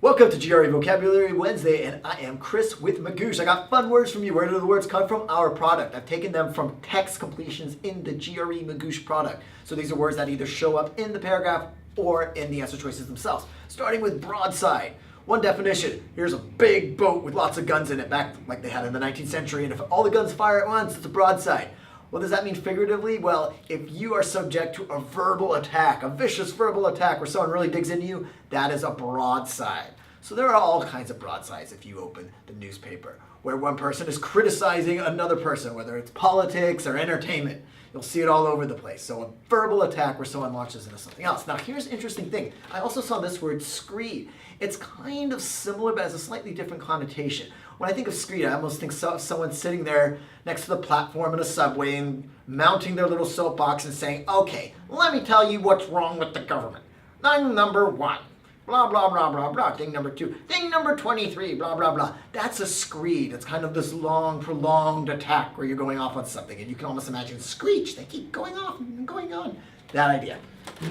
Welcome to GRE Vocabulary Wednesday, and I am Chris with Magoosh. I got fun words from you. Where do the words come from? Our product. I've taken them from text completions in the GRE Magoosh product. So these are words that either show up in the paragraph or in the answer choices themselves. Starting with broadside. One definition, here's a big boat with lots of guns in it, back like they had in the 19th century, and if all the guns fire at once, it's a broadside. What does that mean figuratively? Well, if you are subject to a verbal attack, a vicious verbal attack where someone really digs into you, that is a broadside. So there are all kinds of broadsides if you open the newspaper, where one person is criticizing another person, whether it's politics or entertainment. You'll see it all over the place. So a verbal attack where someone launches into something else. Now here's an interesting thing. I also saw this word screed. It's kind of similar, but has a slightly different connotation. When I think of screed, I almost think of someone sitting there next to the platform in a subway and mounting their little soapbox and saying, okay, let me tell you what's wrong with the government. Thing number 1. Blah, blah, blah, blah, blah. Thing number 2. Thing number 23. Blah, blah, blah. That's a screed. It's kind of this long, prolonged attack where you're going off on something. And you can almost imagine screech. They keep going off and going on. That idea.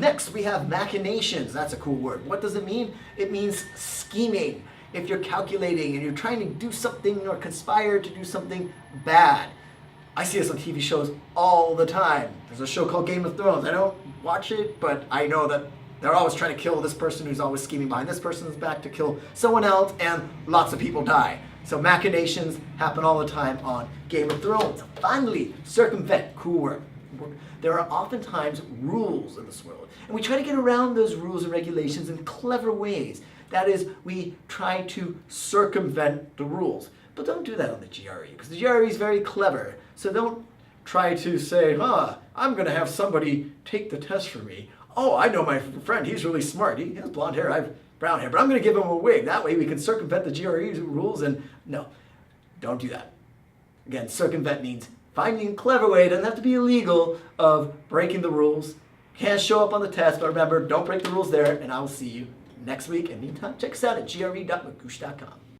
Next, we have machinations. That's a cool word. What does it mean? It means scheming. If you're calculating and you're trying to do something or conspire to do something bad. I see this on TV shows all the time. There's a show called Game of Thrones. I don't watch it, but I know that they're always trying to kill this person who's always scheming behind this person's back to kill someone else, and lots of people die. So machinations happen all the time on Game of Thrones. Finally, circumvent, cool word. There are oftentimes rules in this world, and we try to get around those rules and regulations in clever ways. That is, we try to circumvent the rules. But don't do that on the GRE, because the GRE is very clever. So don't try to say, I'm going to have somebody take the test for me. Oh, I know my friend, he's really smart. He has blonde hair, I have brown hair, but I'm going to give him a wig. That way we can circumvent the GRE rules, and no, don't do that. Again, circumvent means finding a clever way, it doesn't have to be illegal, of breaking the rules. Can't show up on the test, but remember, don't break the rules there, and I will see you next week. And meantime, check us out at gre.magoosh.com.